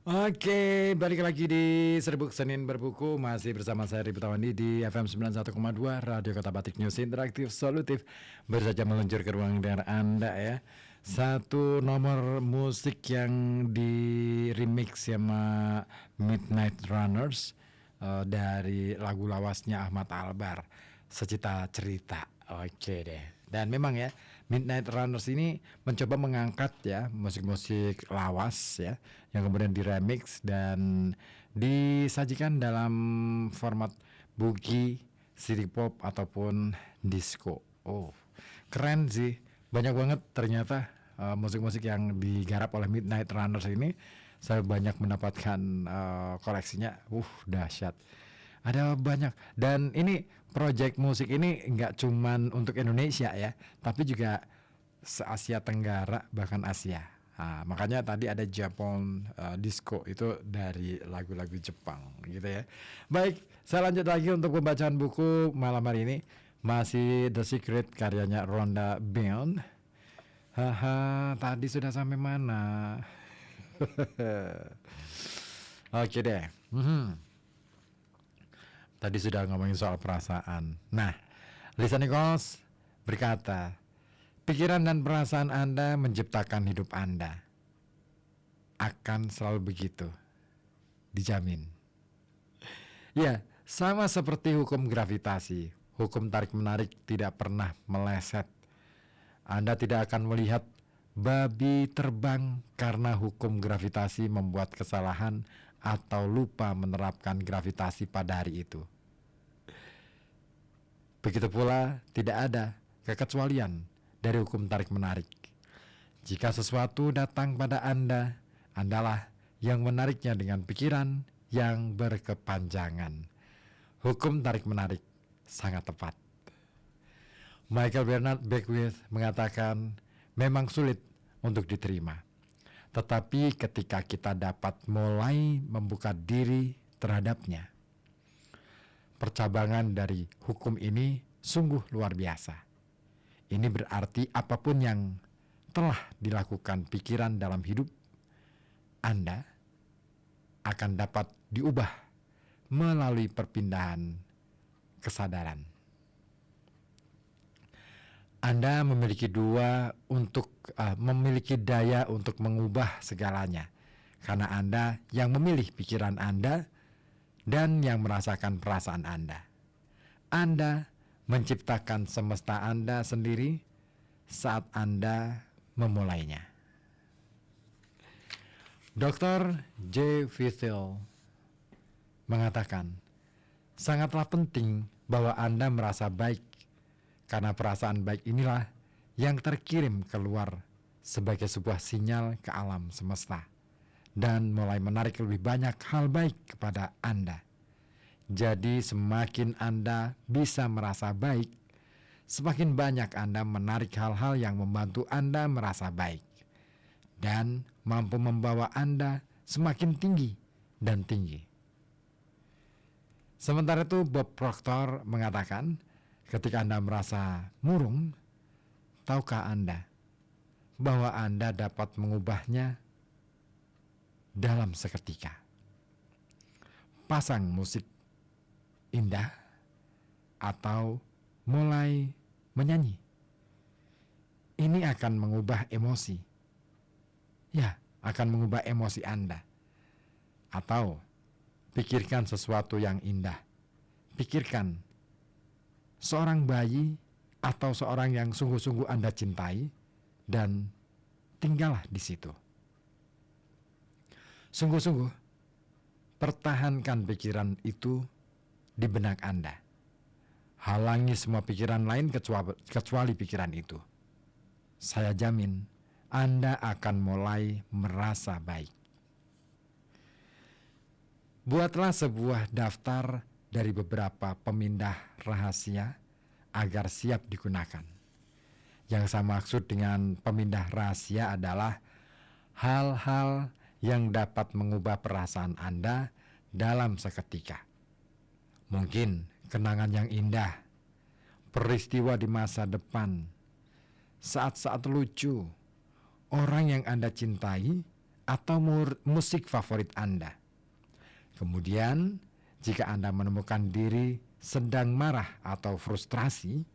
Oke, balik lagi di Serbuk Senin Berbuku. Masih bersama saya Ribu Tawandi di FM 91,2 Radio Kota Batik News Interaktif Solutif. Baru saja meluncur ke ruang dengar Anda ya. Satu nomor musik yang di remix sama Midnight Runners dari lagu lawasnya Ahmad Albar, Secita Cerita. Oke deh. Dan memang ya, Midnight Runners ini mencoba mengangkat ya musik-musik lawas ya yang kemudian diremix dan disajikan dalam format boogie, city pop ataupun disco. Oh, keren sih. Banyak banget ternyata musik-musik yang digarap oleh Midnight Runners ini. Saya banyak mendapatkan koleksinya. Dahsyat. Ada banyak, dan ini project musik ini nggak cuman untuk Indonesia ya, tapi juga se-Asia Tenggara bahkan Asia. Nah, makanya tadi ada Japon disco itu dari lagu-lagu Jepang gitu ya. Baik, saya lanjut lagi untuk pembacaan buku malam hari ini. Masih The Secret karyanya Rhonda Byrne. Tadi sudah sampai mana? Oke deh. Tadi sudah ngomongin soal perasaan. Nah, Lisa Nichols berkata, pikiran dan perasaan Anda menciptakan hidup Anda. Akan selalu begitu. Dijamin. Ya, sama seperti hukum gravitasi. Hukum tarik-menarik tidak pernah meleset. Anda tidak akan melihat babi terbang karena hukum gravitasi membuat kesalahan atau lupa menerapkan gravitasi pada hari itu. Begitu pula tidak ada kekecualian dari hukum tarik-menarik. Jika sesuatu datang pada Anda, Andalah yang menariknya dengan pikiran yang berkepanjangan. Hukum tarik-menarik sangat tepat. Michael Bernard Beckwith mengatakan, memang sulit untuk diterima. Tetapi ketika kita dapat mulai membuka diri terhadapnya, percabangan dari hukum ini sungguh luar biasa. Ini berarti apapun yang telah dilakukan pikiran dalam hidup Anda akan dapat diubah melalui perpindahan kesadaran. Anda memiliki memiliki daya untuk mengubah segalanya, karena Anda yang memilih pikiran Anda dan yang merasakan perasaan Anda. Anda menciptakan semesta Anda sendiri saat Anda memulainya. Dr. J. Fithel mengatakan, sangatlah penting bahwa Anda merasa baik, karena perasaan baik inilah yang terkirim keluar sebagai sebuah sinyal ke alam semesta dan mulai menarik lebih banyak hal baik kepada Anda. Jadi semakin Anda bisa merasa baik, semakin banyak Anda menarik hal-hal yang membantu Anda merasa baik dan mampu membawa Anda semakin tinggi dan tinggi. Sementara itu Bob Proctor mengatakan, ketika Anda merasa murung, tahukah Anda bahwa Anda dapat mengubahnya dalam seketika? Pasang musik indah atau mulai menyanyi. Ini akan mengubah emosi. Ya, akan mengubah emosi Anda. Atau pikirkan sesuatu yang indah. Pikirkan seorang bayi atau seorang yang sungguh-sungguh Anda cintai dan tinggallah di situ. Sungguh-sungguh pertahankan pikiran itu di benak Anda. Halangi semua pikiran lain kecuali pikiran itu. Saya jamin Anda akan mulai merasa baik. Buatlah sebuah daftar dari beberapa pemindah rahasia agar siap digunakan. Yang saya maksud dengan pemindah rahasia adalah hal-hal yang dapat mengubah perasaan Anda dalam seketika. Mungkin kenangan yang indah, peristiwa di masa depan, saat-saat lucu, orang yang Anda cintai, atau musik favorit Anda. Kemudian, jika Anda menemukan diri sedang marah atau frustrasi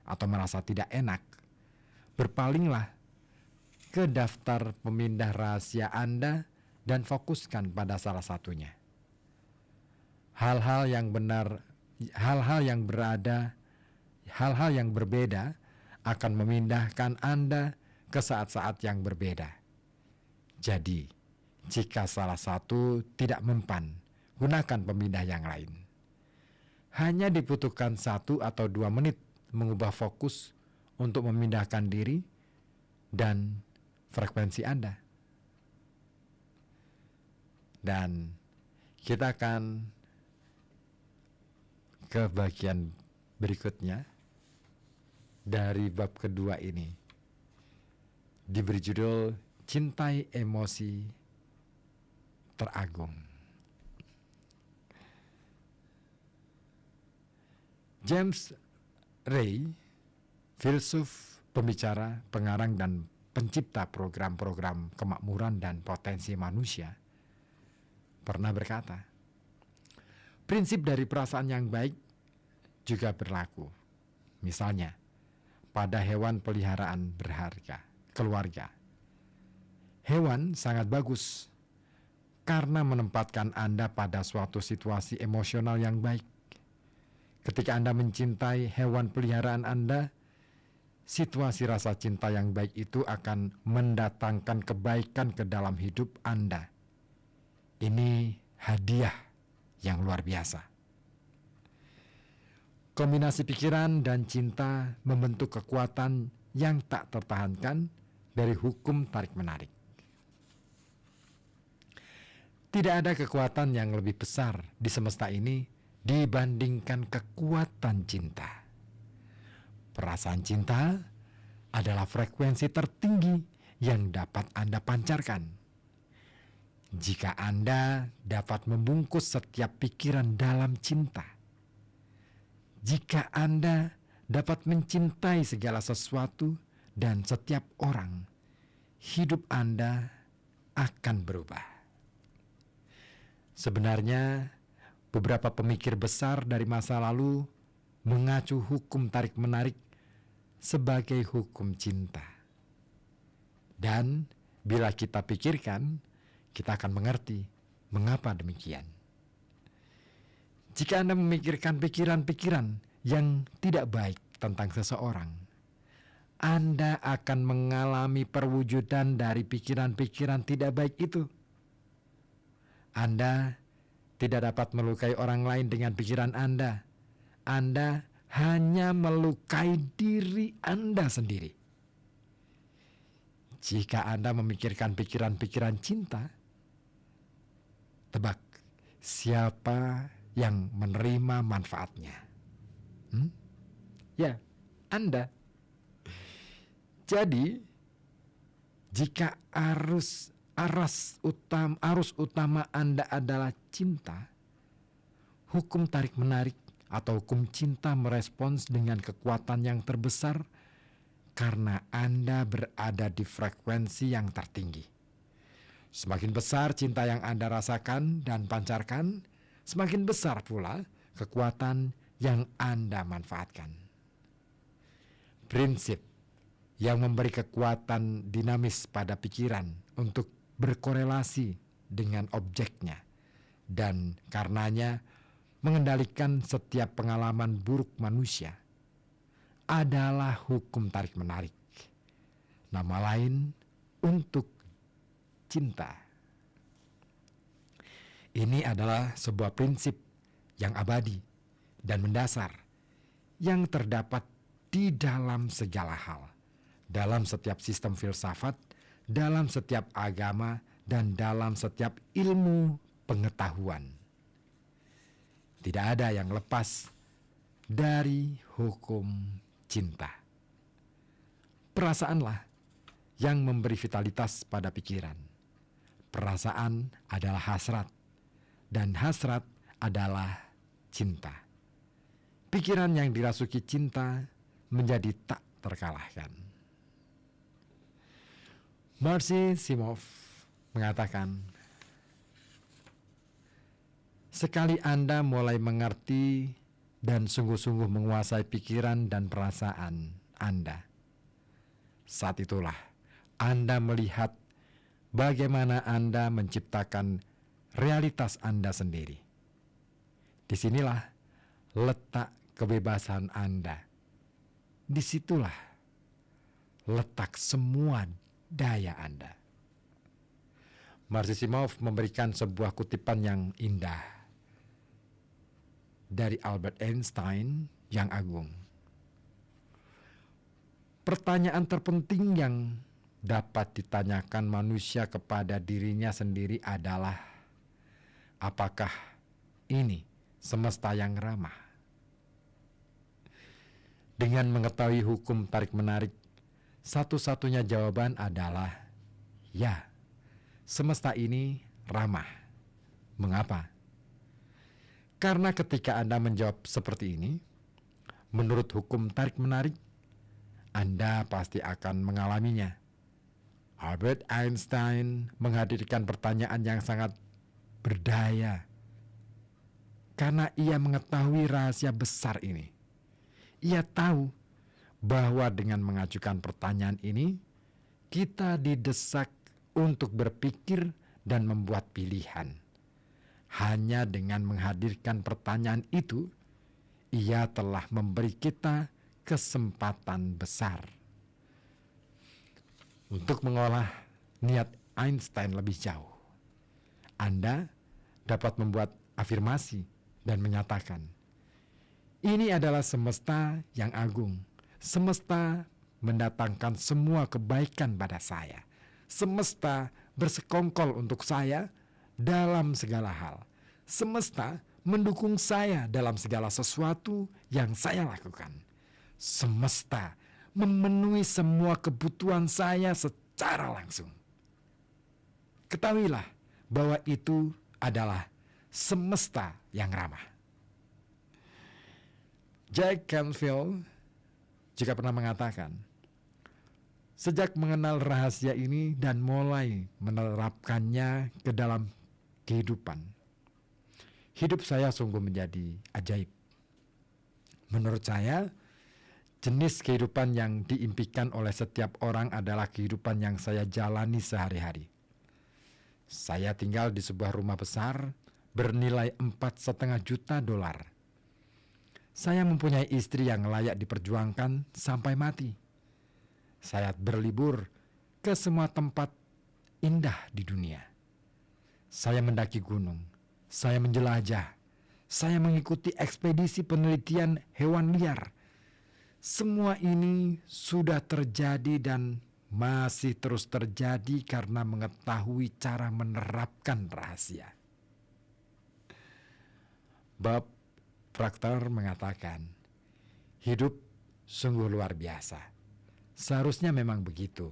atau merasa tidak enak, berpalinglah ke daftar pemindah rahasia Anda dan fokuskan pada salah satunya. Hal-hal yang berbeda akan memindahkan Anda ke saat-saat yang berbeda. Jadi, jika salah satu tidak mempan, gunakan pemindah yang lain. Hanya dibutuhkan 1 atau 2 menit mengubah fokus untuk memindahkan diri dan frekuensi Anda. Dan kita akan ke bagian berikutnya dari bab kedua ini. Diberi judul Cintai Emosi Teragung. James Ray, filsuf, pembicara, pengarang dan pencipta program-program kemakmuran dan potensi manusia, pernah berkata, prinsip dari perasaan yang baik juga berlaku. Misalnya, pada hewan peliharaan berharga, keluarga. Hewan sangat bagus karena menempatkan Anda pada suatu situasi emosional yang baik. Ketika Anda mencintai hewan peliharaan Anda, situasi rasa cinta yang baik itu akan mendatangkan kebaikan ke dalam hidup Anda. Ini hadiah yang luar biasa. Kombinasi pikiran dan cinta membentuk kekuatan yang tak tertahankan dari hukum tarik-menarik. Tidak ada kekuatan yang lebih besar di semesta ini dibandingkan kekuatan cinta. Perasaan cinta adalah frekuensi tertinggi yang dapat Anda pancarkan. Jika Anda dapat membungkus setiap pikiran dalam cinta, jika Anda dapat mencintai segala sesuatu dan setiap orang, hidup Anda akan berubah. Sebenarnya, beberapa pemikir besar dari masa lalu mengacu hukum tarik-menarik sebagai hukum cinta. Dan bila kita pikirkan, kita akan mengerti mengapa demikian. Jika Anda memikirkan pikiran-pikiran yang tidak baik tentang seseorang, Anda akan mengalami perwujudan dari pikiran-pikiran tidak baik itu. Anda tidak dapat melukai orang lain dengan pikiran Anda. Anda hanya melukai diri Anda sendiri. Jika Anda memikirkan pikiran-pikiran cinta, tebak siapa yang menerima manfaatnya? Ya, Anda. Jadi, jika arus utama Anda adalah cinta, hukum tarik-menarik atau hukum cinta merespons dengan kekuatan yang terbesar karena Anda berada di frekuensi yang tertinggi. Semakin besar cinta yang Anda rasakan dan pancarkan, semakin besar pula kekuatan yang Anda manfaatkan. Prinsip yang memberi kekuatan dinamis pada pikiran untuk berkorelasi dengan objeknya dan karenanya mengendalikan setiap pengalaman buruk manusia adalah hukum tarik-menarik. Nama lain untuk cinta. Ini adalah sebuah prinsip yang abadi dan mendasar yang terdapat di dalam segala hal, dalam setiap sistem filsafat, dalam setiap agama, dan dalam setiap ilmu pengetahuan. Tidak ada yang lepas dari hukum cinta. Perasaanlah yang memberi vitalitas pada pikiran. Perasaan adalah hasrat, dan hasrat adalah cinta. Pikiran yang dirasuki cinta menjadi tak terkalahkan. Marcy Simov mengatakan, sekali Anda mulai mengerti dan sungguh-sungguh menguasai pikiran dan perasaan Anda, saat itulah Anda melihat bagaimana Anda menciptakan realitas Anda sendiri. Disinilah letak kebebasan Anda. Disitulah letak semua daya Anda. Marzisimov memberikan sebuah kutipan yang indah dari Albert Einstein yang agung. Pertanyaan terpenting yang dapat ditanyakan manusia kepada dirinya sendiri adalah, apakah ini semesta yang ramah? Dengan mengetahui hukum tarik-menarik, satu-satunya jawaban adalah ya, semesta ini ramah. Mengapa? Karena ketika Anda menjawab seperti ini, menurut hukum tarik-menarik, Anda pasti akan mengalaminya. Albert Einstein menghadirkan pertanyaan yang sangat berdaya karena ia mengetahui rahasia besar ini. Ia tahu bahwa dengan mengajukan pertanyaan ini, kita didesak untuk berpikir dan membuat pilihan. Hanya dengan menghadirkan pertanyaan itu, ia telah memberi kita kesempatan besar untuk mengolah niat Einstein lebih jauh. Anda dapat membuat afirmasi dan menyatakan, ini adalah semesta yang agung. Semesta mendatangkan semua kebaikan pada saya. Semesta bersekongkol untuk saya dalam segala hal. Semesta mendukung saya dalam segala sesuatu yang saya lakukan. Semesta memenuhi semua kebutuhan saya secara langsung. Ketahuilah bahwa itu adalah semesta yang ramah. Jack Canfield juga pernah mengatakan, sejak mengenal rahasia ini dan mulai menerapkannya ke dalam kehidupan, hidup saya sungguh menjadi ajaib. Menurut saya, jenis kehidupan yang diimpikan oleh setiap orang adalah kehidupan yang saya jalani sehari-hari. Saya tinggal di sebuah rumah besar bernilai $4,5 juta. Saya mempunyai istri yang layak diperjuangkan sampai mati. Saya berlibur ke semua tempat indah di dunia. Saya mendaki gunung, saya menjelajah, saya mengikuti ekspedisi penelitian hewan liar. Semua ini sudah terjadi dan masih terus terjadi karena mengetahui cara menerapkan rahasia. Bob Proctor mengatakan, hidup sungguh luar biasa. Seharusnya memang begitu,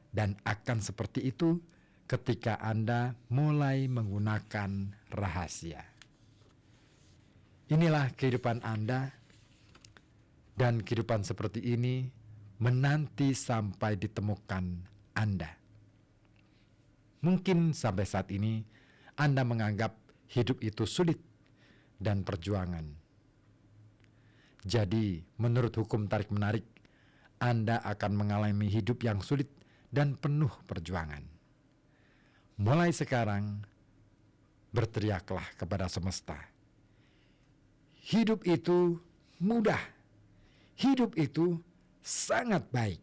dan akan seperti itu ketika Anda mulai menggunakan rahasia. Inilah kehidupan Anda, dan kehidupan seperti ini menanti sampai ditemukan Anda. Mungkin sampai saat ini Anda menganggap hidup itu sulit dan perjuangan. Jadi, menurut hukum tarik-menarik, Anda akan mengalami hidup yang sulit dan penuh perjuangan. Mulai sekarang, berteriaklah kepada semesta. Hidup itu mudah. Hidup itu sangat baik.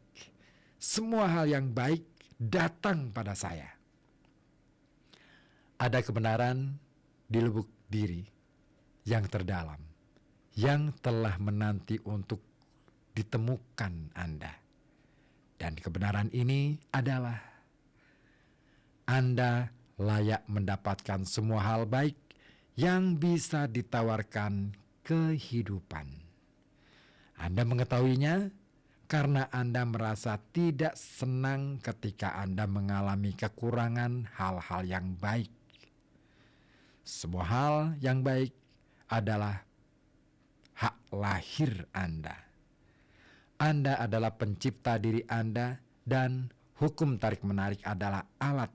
Semua hal yang baik datang pada saya. Ada kebenaran di lubuk diri yang terdalam, yang telah menanti untuk ditemukan Anda. Dan kebenaran ini adalah Anda layak mendapatkan semua hal baik yang bisa ditawarkan kehidupan. Anda mengetahuinya karena Anda merasa tidak senang ketika Anda mengalami kekurangan hal-hal yang baik. Semua hal yang baik adalah hak lahir Anda. Anda adalah pencipta diri Anda, dan hukum tarik-menarik adalah alat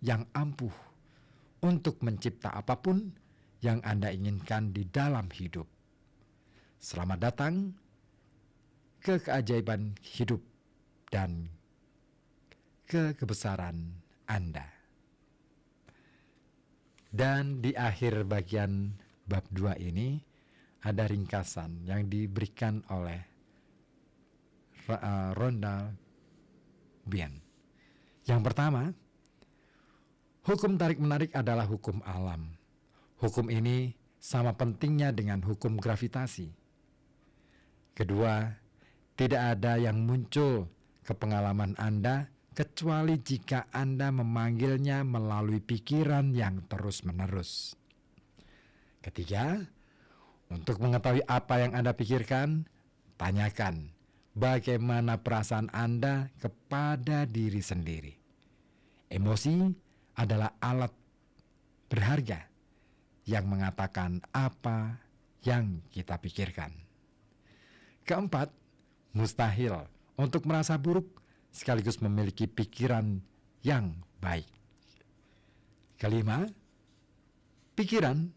yang ampuh untuk mencipta apapun yang Anda inginkan di dalam hidup. Selamat datang ke keajaiban hidup dan ke kebesaran Anda. Dan di akhir bagian bab 2 ini ada ringkasan yang diberikan oleh Ronald Bien. Yang pertama, hukum tarik-menarik adalah hukum alam. Hukum ini sama pentingnya dengan hukum gravitasi. Kedua, tidak ada yang muncul ke pengalaman Anda kecuali jika Anda memanggilnya melalui pikiran yang terus-menerus. Ketiga, untuk mengetahui apa yang Anda pikirkan, tanyakan bagaimana perasaan Anda kepada diri sendiri. Emosi adalah alat berharga yang mengatakan apa yang kita pikirkan. Keempat, mustahil untuk merasa buruk sekaligus memiliki pikiran yang baik. Kelima, pikiran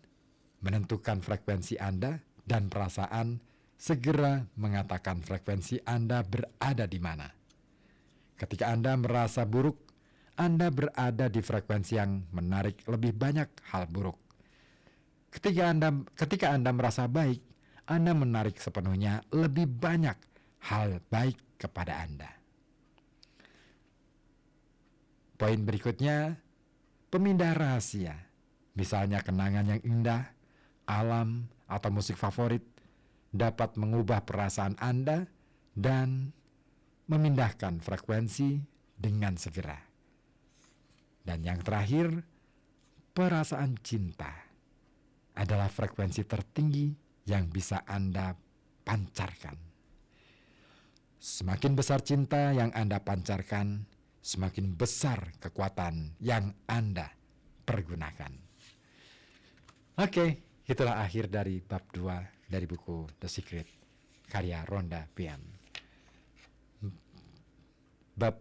menentukan frekuensi Anda dan perasaan segera mengatakan frekuensi Anda berada di mana. Ketika Anda merasa buruk, Anda berada di frekuensi yang menarik lebih banyak hal buruk. Ketika Anda merasa baik, Anda menarik sepenuhnya lebih banyak hal baik kepada Anda. Poin berikutnya, pemindah rahasia. Misalnya kenangan yang indah, alam, atau musik favorit dapat mengubah perasaan Anda dan memindahkan frekuensi dengan segera. Dan yang terakhir, perasaan cinta adalah frekuensi tertinggi yang bisa Anda pancarkan. Semakin besar cinta yang Anda pancarkan, semakin besar kekuatan yang Anda pergunakan. Oke, itulah akhir dari bab 2 dari buku The Secret karya Rhonda Byrne. Bab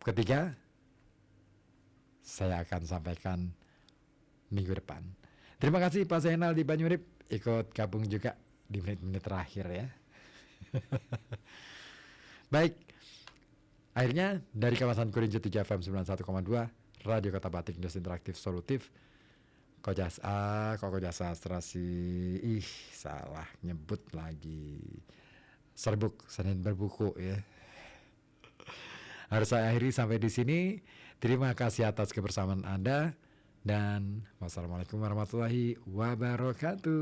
ketiga saya akan sampaikan minggu depan. Terima kasih Pak Zainal di Banyurip ikut gabung juga di menit-menit terakhir ya. Baik, akhirnya dari kawasan Kurinci 3 FM 91,2 Radio Kota Batik News Interaktif Solutif. Kojas Astrasi, salah nyebut lagi. Serbuk Senin Berbuku ya. Harus saya akhiri sampai di sini. Terima kasih atas kebersamaan Anda dan wassalamualaikum warahmatullahi wabarakatuh.